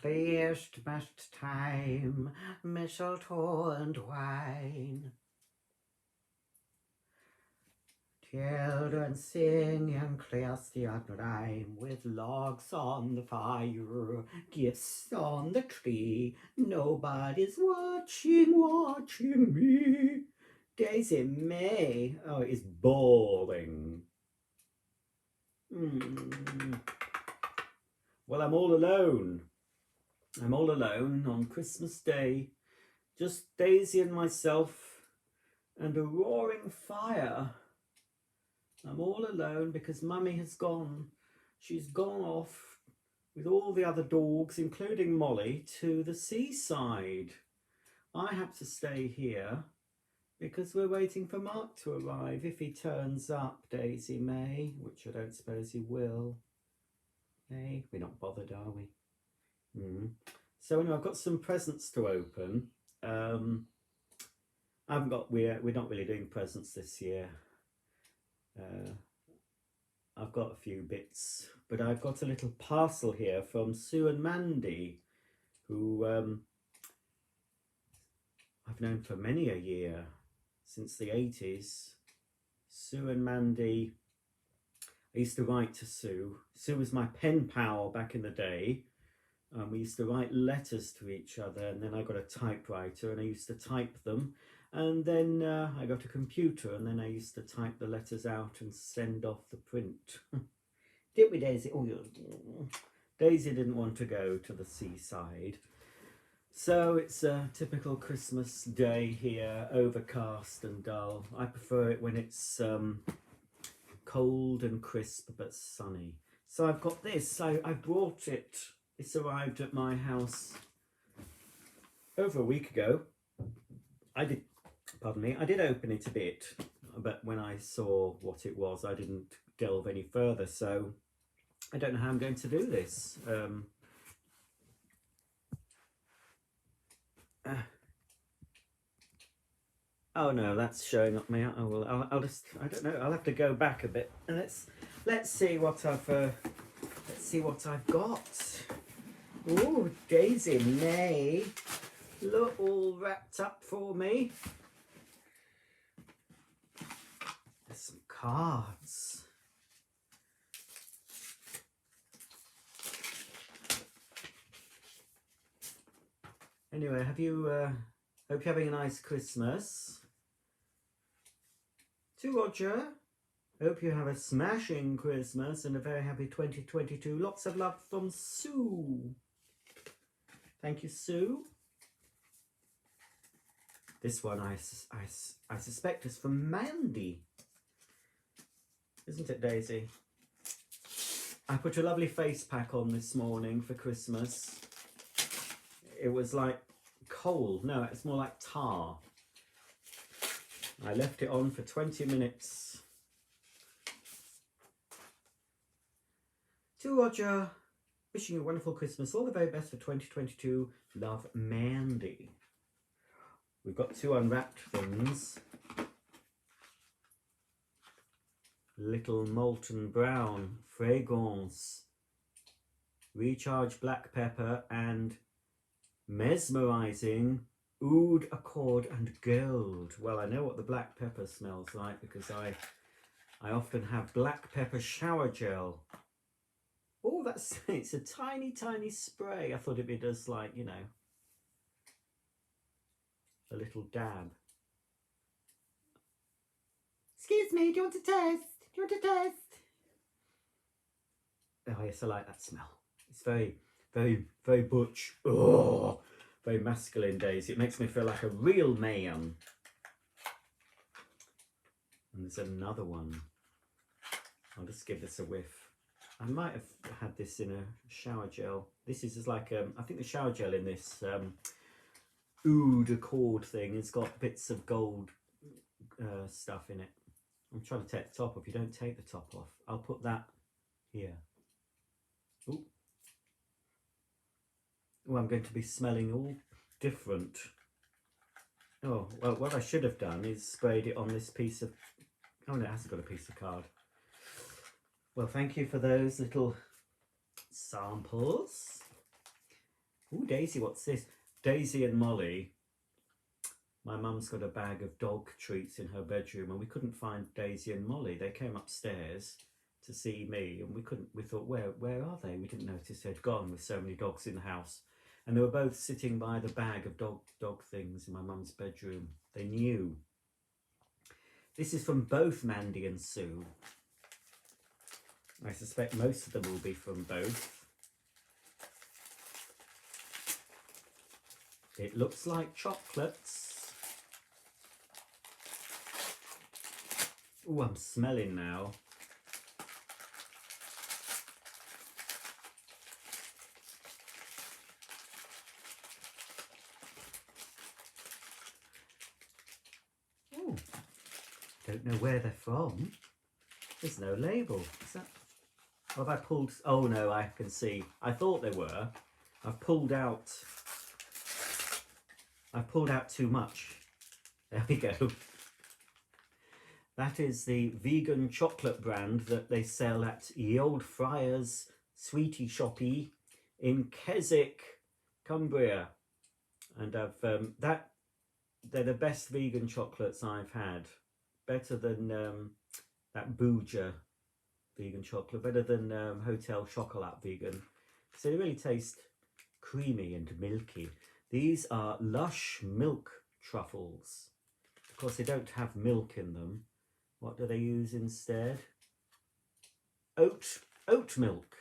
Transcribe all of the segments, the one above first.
Christmas time, mistletoe and wine. Children sing and Christian rhyme with logs on the fire, gifts on the tree. Nobody's watching me. Daisy May. Oh, it's boring. Well, I'm all alone. I'm all alone on Christmas Day. Just Daisy and myself and a roaring fire. I'm all alone because Mummy has gone. She's gone off with all the other dogs, including Molly, to the seaside. I have to stay here because we're waiting for Mark to arrive. If he turns up, Daisy May, which I don't suppose he will. Hey, we're not bothered, are we? So anyway, I've got some presents to open. We're not really doing presents this year. I've got a few bits, but I've got a little parcel here from Sue and Mandy, who I've known for many a year, since the 80s. Sue and Mandy, I used to write to Sue. Sue was my pen pal back in the day. We used to write letters to each other, and then I got a typewriter and I used to type them. And then I got a computer, and then I used to type the letters out and send off the print. Didn't we, Daisy? Oh, Daisy didn't want to go to the seaside. So it's a typical Christmas day here, overcast and dull. I prefer it when it's cold and crisp but sunny. So I've got this. I brought it. It's arrived at my house over a week ago. I did open it a bit, but when I saw what it was, I didn't delve any further. So I don't know how I'm going to do this. Oh no, that's showing up me. I don't know. I'll have to go back a bit and let's see what I've got. Ooh, Daisy May, look, all wrapped up for me. There's some cards. Anyway, hope you're having a nice Christmas. To Roger, hope you have a smashing Christmas and a very happy 2022. Lots of love from Sue. Thank you, Sue. This one I suspect is from Mandy. Isn't it, Daisy? I put a lovely face pack on this morning for Christmas. It was like coal. No, it's more like tar. I left it on for 20 minutes. To Roger, wishing you a wonderful Christmas. All the very best for 2022. Love, Mandy. We've got two unwrapped things. Little Molton Brown fragrance, recharge black pepper, and mesmerizing oud accord and gold. Well, I know what the black pepper smells like because I often have black pepper shower gel. Oh, it's a tiny spray. I thought it'd be just like, you know, a little dab. Excuse me, do you want to test? Do you want to test? Oh yes, I like that smell. It's very butch. Oh, very masculine, Daisy. It makes me feel like a real man. And there's another one. I'll just give this a whiff. I might have had this in a shower gel. This is just like, I think the shower gel in this oud accord thing has got bits of gold stuff in it. I'm trying to take the top off. You don't take the top off. I'll put that here. Ooh. Oh, I'm going to be smelling all different. Oh, well, what I should have done is sprayed it on this piece of... Oh, no, it hasn't got a piece of card. Well, thank you for those little samples. Ooh, Daisy, what's this? Daisy and Molly. My mum's got a bag of dog treats in her bedroom, and we couldn't find Daisy and Molly. They came upstairs to see me, and we thought, where are they? We didn't notice they'd gone with so many dogs in the house. And they were both sitting by the bag of dog things in my mum's bedroom. They knew. This is from both Mandy and Sue. I suspect most of them will be from both. It looks like chocolates. Oh, I'm smelling now. Oh, don't know where they're from. There's no label. Is that? Have I pulled? Oh no, I can see. I thought they were. I've pulled out too much. There we go. That is the vegan chocolate brand that they sell at Ye Old Friars Sweetie Shoppy in Keswick, Cumbria. And they're the best vegan chocolates I've had. Better than that Booja vegan chocolate, better than Hotel Chocolat vegan. So they really taste creamy and milky. These are Lush milk truffles. Of course, they don't have milk in them. What do they use instead? Oat milk.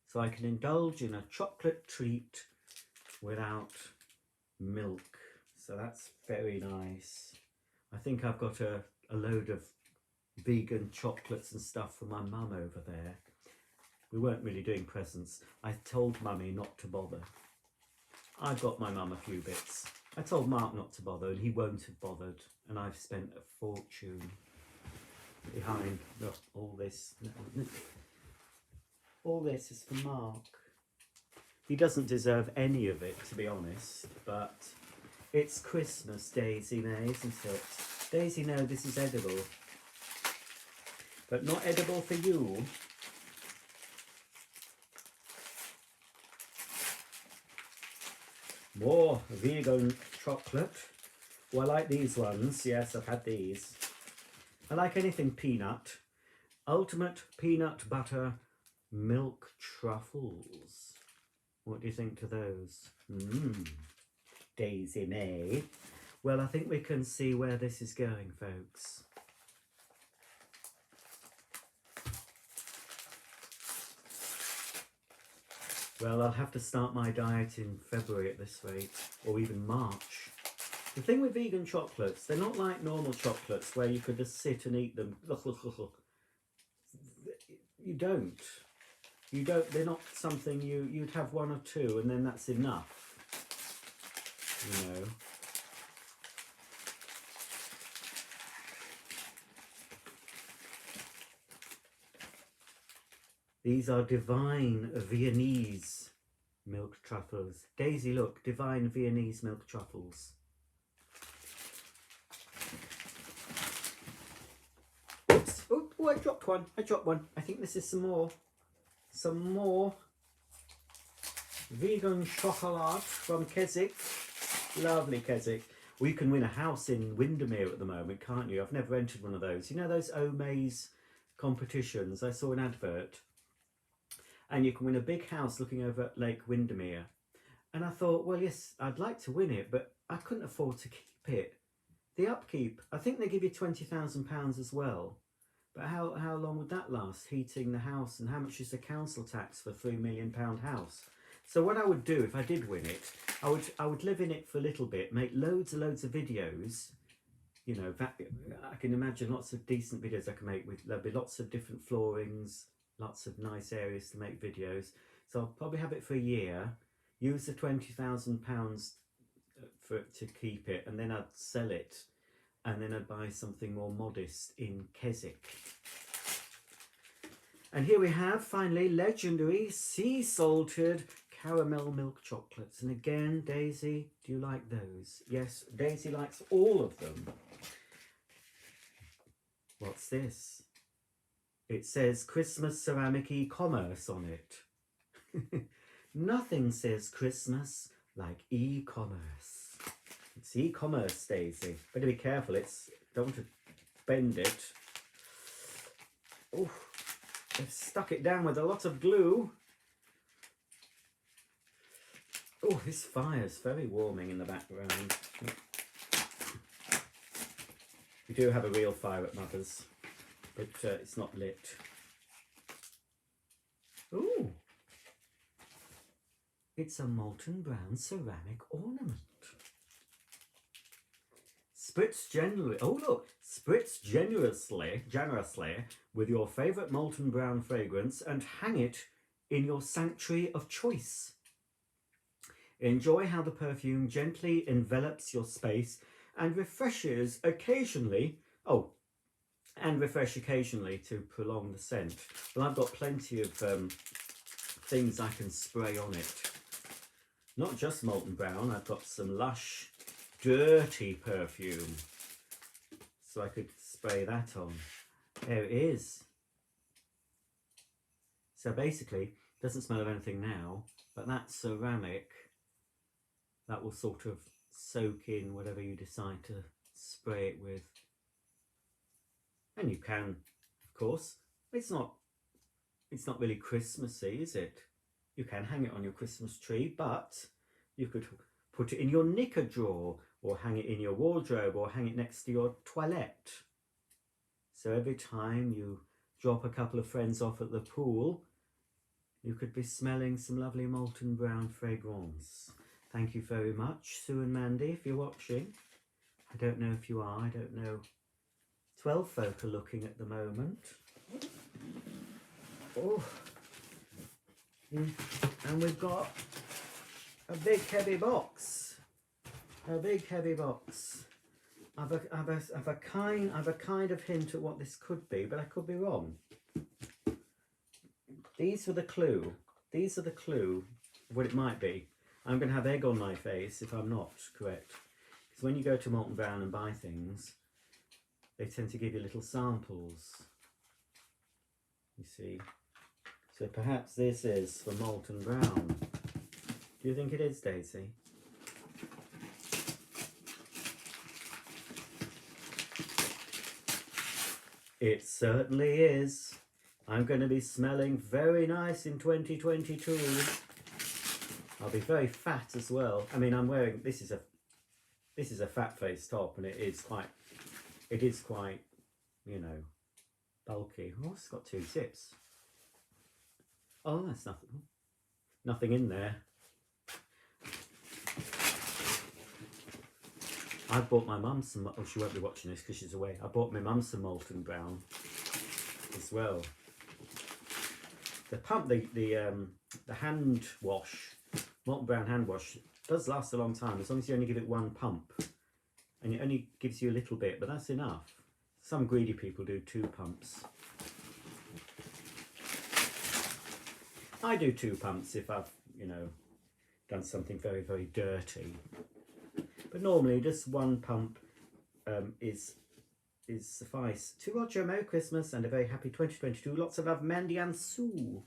So I can indulge in a chocolate treat without milk. So that's very nice. I think I've got a load of vegan chocolates and stuff for my mum over there. We weren't really doing presents. I told Mummy not to bother. I got my mum a few bits. I told Mark not to bother, and he won't have bothered. And I've spent a fortune behind all this. All this is for Mark. He doesn't deserve any of it, to be honest, but it's Christmas, Daisy May, isn't it? Daisy, no, this is edible. But not edible for you. More vegan chocolate. Oh, I like these ones. Yes, I've had these. I like anything peanut. Ultimate peanut butter milk truffles. What do you think to those? Daisy May. Well, I think we can see where this is going, folks. Well, I'll have to start my diet in February at this rate, or even March. The thing with vegan chocolates, they're not like normal chocolates where you could just sit and eat them. You don't. They're not something you'd have one or two and then that's enough. You know. These are divine Viennese milk truffles. Daisy, look, divine Viennese milk truffles. Oops. Oh, I dropped one. I think this is some more vegan chocolate from Keswick. Lovely Keswick. Well, you can win a house in Windermere at the moment, can't you? I've never entered one of those. You know those Omaze competitions? I saw an advert. And you can win a big house looking over at Lake Windermere. And I thought, well, yes, I'd like to win it, but I couldn't afford to keep it. The upkeep, I think they give you £20,000 as well. But how long would that last, heating the house? And how much is the council tax for a £3 million house? So what I would do if I did win it, I would live in it for a little bit, make loads and loads of videos. You know, I can imagine lots of decent videos I can make. There'll be lots of different floorings, lots of nice areas to make videos. So I'll probably have it for a year, use the £20,000 to keep it, and then I'd sell it, and then I'd buy something more modest in Keswick. And here we have, finally, legendary sea salted caramel milk chocolates. And again, Daisy, do you like those? Yes, Daisy likes all of them. What's this? It says Christmas ceramic e-commerce on it. Nothing says Christmas like e-commerce. It's e-commerce, Daisy. Better be careful. Don't want to bend it. Oh, I've stuck it down with a lot of glue. Oh, this fire's very warming in the background. We do have a real fire at Mother's, but it's not lit. Ooh, it's a Molton Brown ceramic ornament. Spritz generously, oh look, spritz generously with your favourite Molton Brown fragrance and hang it in your sanctuary of choice. Enjoy how the perfume gently envelops your space and refreshes occasionally. Oh, and refresh occasionally to prolong the scent. Well, I've got plenty of things I can spray on it. Not just Molton Brown, I've got some Lush dirty perfume. So I could spray that on. There it is. So basically, it doesn't smell of anything now, but that ceramic, that will sort of soak in whatever you decide to spray it with. And you can, of course, it's not really Christmassy, is it? You can hang it on your Christmas tree, but you could put it in your knicker drawer, or hang it in your wardrobe, or hang it next to your toilette. So every time you drop a couple of friends off at the pool, you could be smelling some lovely Molton Brown fragrance. Thank you very much, Sue and Mandy, if you're watching. I don't know if you are, I don't know. 12 folk are looking at the moment. Oh. And we've got a big heavy box. A big heavy box. I've a kind of hint at what this could be, but I could be wrong. These are the clue. These are the clue of what it might be. I'm going to have egg on my face if I'm not correct. Because when you go to Molton Brown and buy things, they tend to give you little samples. You see. So perhaps this is for Molton Brown. Do you think it is, Daisy? It certainly is. I'm going to be smelling very nice in 2022. I'll be very fat as well. I mean, I'm wearing, this is a fat face top, and it is quite, you know, bulky. Oh, it's got 2 zips. Oh, that's nothing in there. I bought my mum some, oh, she won't be watching this because she's away. I bought my mum some Molton Brown as well. The pump, the hand wash, Molton Brown hand wash, does last a long time as long as you only give it 1 pump. And it only gives you a little bit, but that's enough. Some greedy people do 2 pumps. I do 2 pumps if I've, you know, done something very, very dirty. But normally just 1 pump is suffice. To Roger, Merry Christmas and a very happy 2022. Lots of love, Mandy and Sue.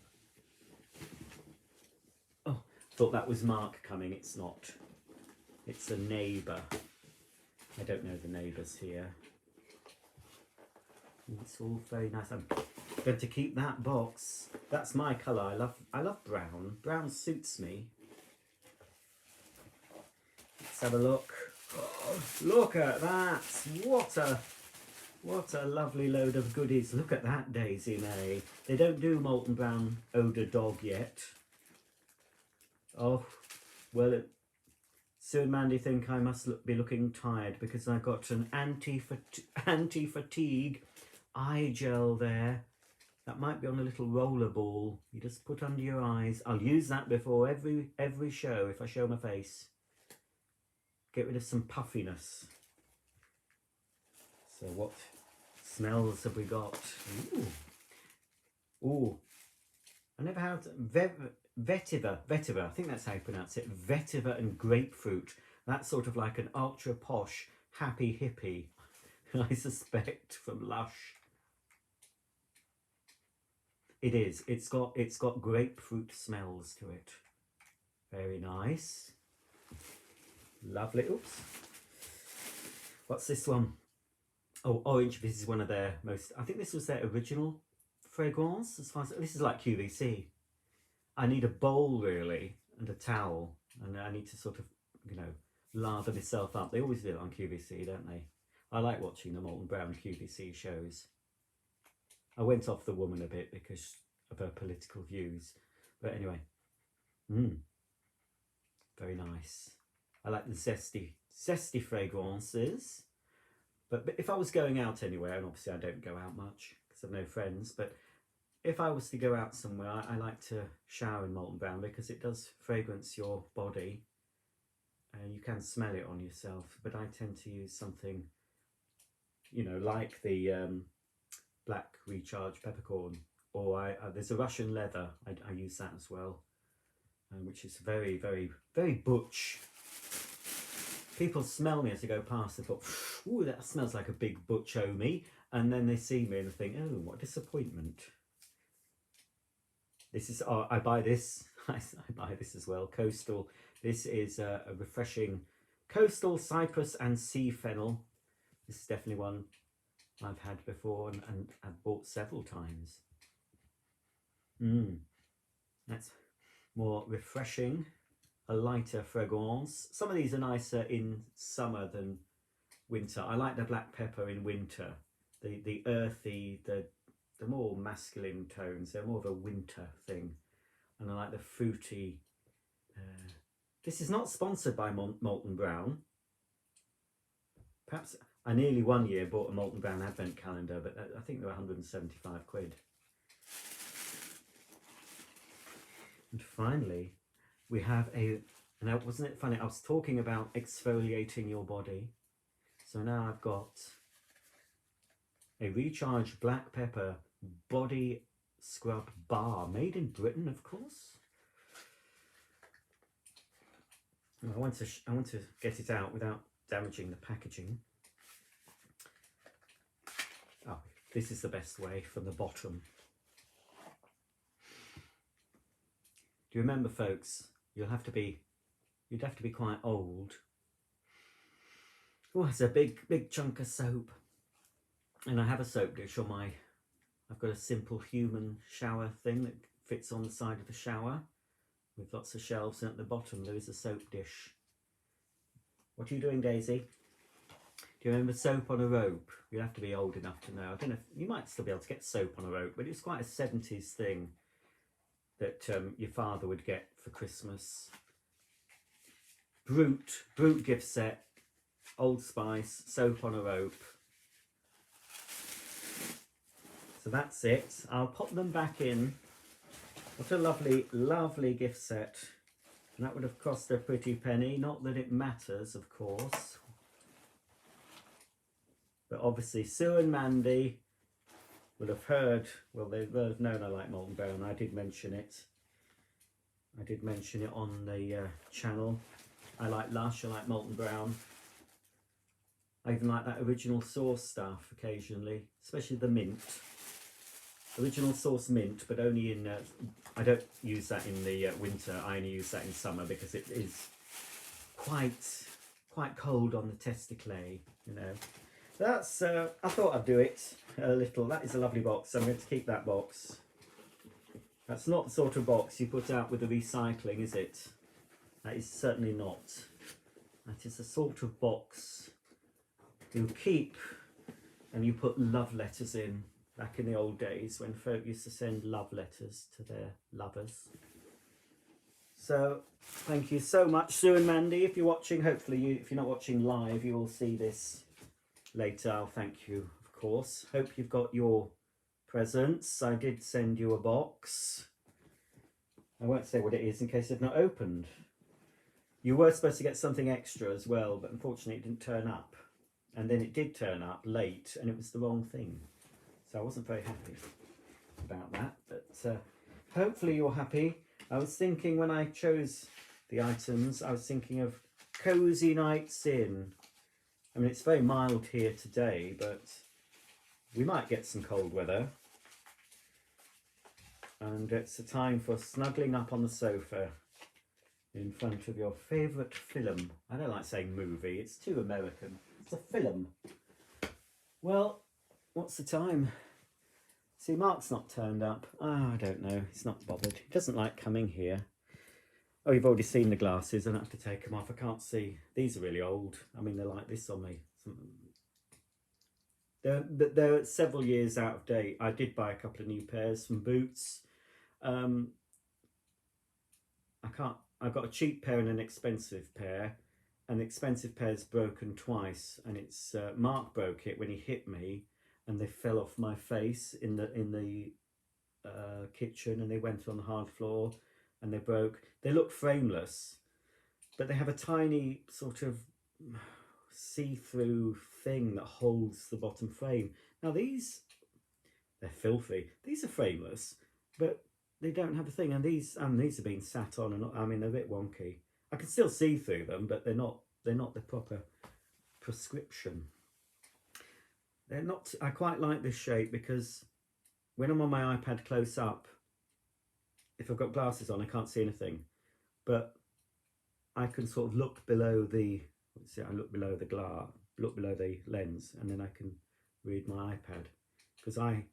Oh, thought that was Mark coming. It's not. It's a neighbour. I don't know the neighbours here. It's all very nice. I'm going to keep that box. That's my colour. I love brown. Brown suits me. Let's have a look. Oh, look at that. What a lovely load of goodies. Look at that, Daisy May. They don't do Molton Brown Eau de Dog yet. Oh, well, Sue and Mandy think I must be looking tired because I've got an anti-fatigue eye gel there. That might be on a little roller ball. You just put under your eyes. I'll use that before every show if I show my face. Get rid of some puffiness. So what smells have we got? Ooh. Ooh. I never had vetiver. I think that's how you pronounce it. Vetiver and grapefruit. That's sort of like an ultra posh, happy hippie, I suspect, from Lush. It is. It's got grapefruit smells to it. Very nice. Lovely. Oops. What's this one? Oh, orange. This is one of their most, I think this was their original fragrance. As far as this is like QVC. I need a bowl really and a towel, and I need to sort of, you know, lather myself up. They always do it on QVC, don't they? I like watching the Molton Brown QVC shows. I went off the woman a bit because of her political views, but anyway. Very nice. I like the zesty fragrances. But if I was going out anywhere, and obviously I don't go out much because I've no friends, but if I was to go out somewhere, I like to shower in Molton Brown because it does fragrance your body. And you can smell it on yourself, but I tend to use something, you know, like the black recharge peppercorn, or there's a Russian leather. I use that as well, which is very, very, very butch. People smell me as they go past. They thought, "Ooh, that smells like a big butch Omi," and then they see me and they think, "Oh, what disappointment." This is, I buy this. I buy this as well. Coastal. This is a refreshing coastal cypress and sea fennel. This is definitely one I've had before and I've bought several times. That's more refreshing. A lighter fragrance. Some of these are nicer in summer than winter. I like the black pepper in winter. The earthy, the more masculine tones. They're more of a winter thing. And I like the fruity. This is not sponsored by Molton Brown. Perhaps I nearly one year bought a Molton Brown advent calendar, but I think they were 175 quid. And finally, we have now wasn't it funny, I was talking about exfoliating your body. So now I've got a recharged black pepper body scrub bar, made in Britain, of course. I want to get it out without damaging the packaging. Oh, this is the best way, from the bottom. Do you remember, folks? You'd have to be quite old. Oh, it's a big chunk of soap. And I have a soap dish on I've got a simple human shower thing that fits on the side of the shower with lots of shelves, and at the bottom there is a soap dish. What are you doing, Daisy? Do you remember soap on a rope? You'd have to be old enough to know. I don't know if you might still be able to get soap on a rope, but it's quite a 70s thing that your father would get for Christmas. Brute gift set, Old Spice, soap on a rope. So that's it. I'll pop them back in. What a lovely, lovely gift set. And that would have cost a pretty penny. Not that it matters, of course. But obviously Sue and Mandy will have heard, well, they'll have known I like Molton Brown. I did mention it. I did mention it on the channel. I like Lush, I like Molton Brown. I even like that original source stuff occasionally, especially the mint. Original source mint, but only in, I don't use that in the winter, I only use that in summer because it is quite cold on the testicles, you know. That's, I thought I'd do it a little. That is a lovely box. I'm going to keep that box. That's not the sort of box you put out with the recycling, is it? That is certainly not. That is the sort of box you keep and you put love letters in, back in the old days when folk used to send love letters to their lovers. So thank you so much, Sue and Mandy. If you're watching, hopefully if you're not watching live, you will see this later. I'll thank you, of course. Hope you've got your presents. I did send you a box. I won't say what it is in case they've not opened. You were supposed to get something extra as well, but unfortunately it didn't turn up. And then it did turn up late and it was the wrong thing. So I wasn't very happy about that, but hopefully you're happy. I was thinking when I chose the items, I was thinking of cozy nights in. I mean, it's very mild here today, but we might get some cold weather. And it's a time for snuggling up on the sofa in front of your favourite film. I don't like saying movie, it's too American. It's a film. Well, what's the time? See, Mark's not turned up. I don't know, he's not bothered. He doesn't like coming here. Oh, you've already seen the glasses. I don't have to take them off. I can't see. These are really old. I mean, they're like this on me. They're several years out of date. I did buy a couple of new pairs from Boots. I've got a cheap pair and an expensive pair. And the expensive pair's broken twice. And it's Mark broke it when he hit me, and they fell off my face in the kitchen, and they went on the hard floor. And they broke. They look frameless, but they have a tiny sort of see-through thing that holds the bottom frame. Now these, they're filthy. These are frameless, but they don't have a thing. And these are being sat on, and I mean, they're a bit wonky. I can still see through them, but they're not the proper prescription. They're not. I quite like this shape because when I'm on my iPad close up, if I've got glasses on, I can't see anything, but I can sort of look below the, I look below the glass, look below the lens, and then I can read my iPad, because I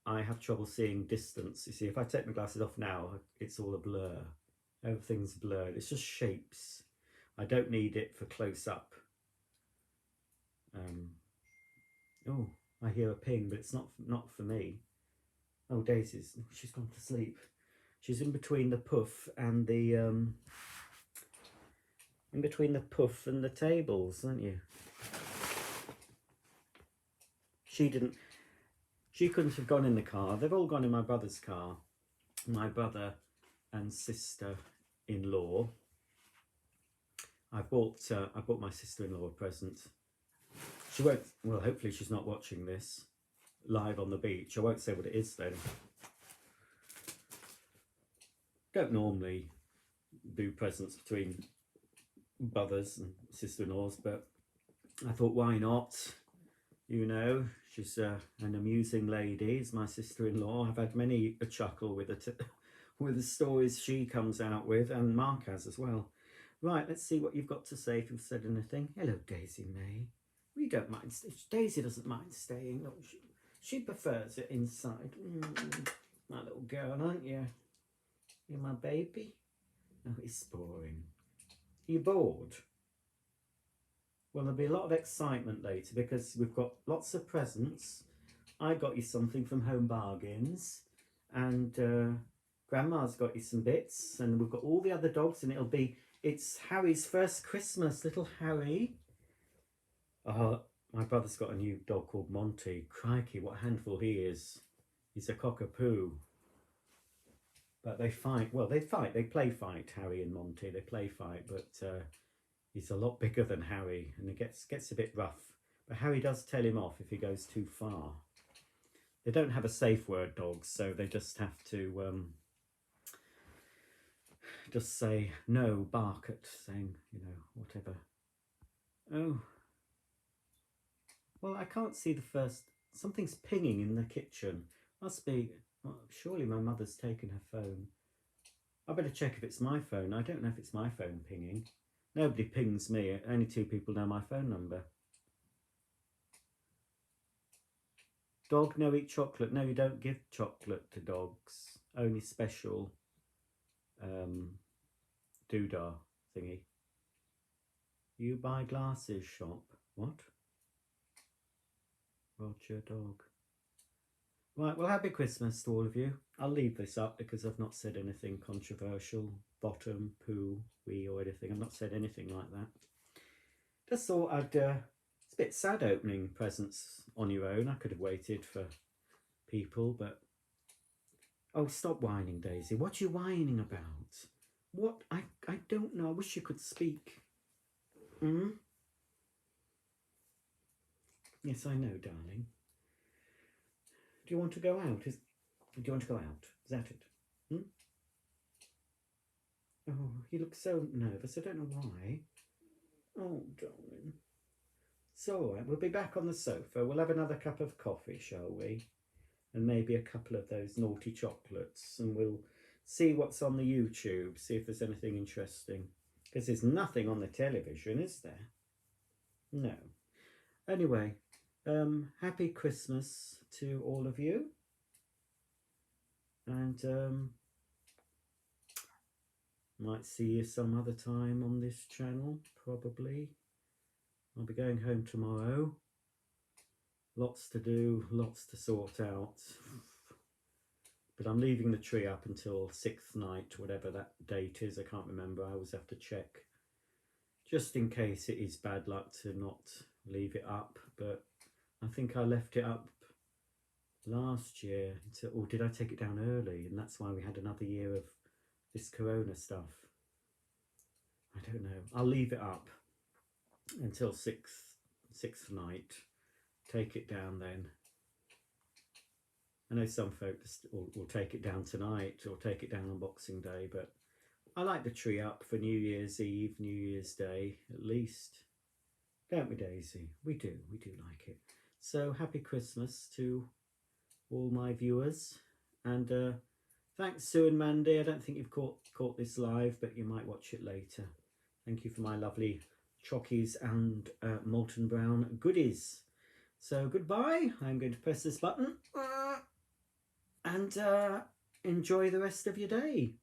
have trouble seeing distance. You see, if I take my glasses off now, it's all a blur. Everything's blurred. It's just shapes. I don't need it for close up. Oh, I hear a ping, but it's not for me. Oh, Daisy's, she's gone to sleep. She's in between the puff and the tables, aren't you? She couldn't have gone in the car. They've all gone in my brother's car. My brother and sister-in-law. I bought my sister-in-law a present. She won't. Well, hopefully she's not watching this live on the beach. I won't say what it is then. Don't normally do presents between brothers and sister-in-laws, but I thought, why not? You know, she's an amusing lady. Is my sister-in-law. I've had many a chuckle with with the stories she comes out with, and Mark has as well. Right, let's see what you've got to say, if you've said anything. Hello, Daisy May. We don't mind. Daisy doesn't mind staying. No, she prefers it inside. My little girl, aren't you? You're my baby. Oh, it's boring. Are you bored? Well, there'll be a lot of excitement later because we've got lots of presents. I got you something from Home Bargains, and Grandma's got you some bits, and we've got all the other dogs, and it's Harry's first Christmas, little Harry. Oh, my brother's got a new dog called Monty. Crikey, what a handful he is. He's a cockapoo. But they fight. Well, they play fight, Harry and Monty. They play fight, but he's a lot bigger than Harry, and it gets a bit rough. But Harry does tell him off if he goes too far. They don't have a safe word, dogs, so they just have to just say no, bark at saying, you know, whatever. Oh. Well, I can't see the first. Something's pinging in the kitchen. Must be. Well, surely my mother's taken her phone. I better check if it's my phone. I don't know if it's my phone pinging. Nobody pings me. Only 2 people know my phone number. Dog no eat chocolate. No, you don't give chocolate to dogs. Only special doodah thingy. You buy glasses shop. What? Roger dog. Right, well, happy Christmas to all of you. I'll leave this up because I've not said anything controversial, bottom, poo, wee or anything. I've not said anything like that. Just thought it's a bit sad opening presents on your own. I could have waited for people, but... Oh, stop whining, Daisy. What are you whining about? What? I don't know. I wish you could speak. Yes, I know, darling. Do you want to go out? Do you want to go out? Is that it? Oh, you look so nervous. I don't know why. Oh, darling. It's all right. We'll be back on the sofa. We'll have another cup of coffee, shall we? And maybe a couple of those naughty chocolates. And we'll see what's on the YouTube, see if there's anything interesting. Because there's nothing on the television, is there? No. Anyway, happy Christmas to all of you. And might see you some other time on this channel, probably. I'll be going home tomorrow. Lots to do, lots to sort out. But I'm leaving the tree up until 6th night, whatever that date is. I can't remember. I always have to check. Just in case it is bad luck to not leave it up. But I think I left it up last year. Or did I take it down early? And that's why we had another year of this corona stuff. I don't know. I'll leave it up until 6th night. Take it down then. I know some folks will take it down tonight or take it down on Boxing Day, but I like the tree up for New Year's Eve, New Year's Day, at least. Don't we, Daisy? We do like it. So happy Christmas to all my viewers. And thanks, Sue and Mandy. I don't think you've caught this live, but you might watch it later. Thank you for my lovely chockies and Molton Brown goodies. So goodbye. I'm going to press this button and enjoy the rest of your day.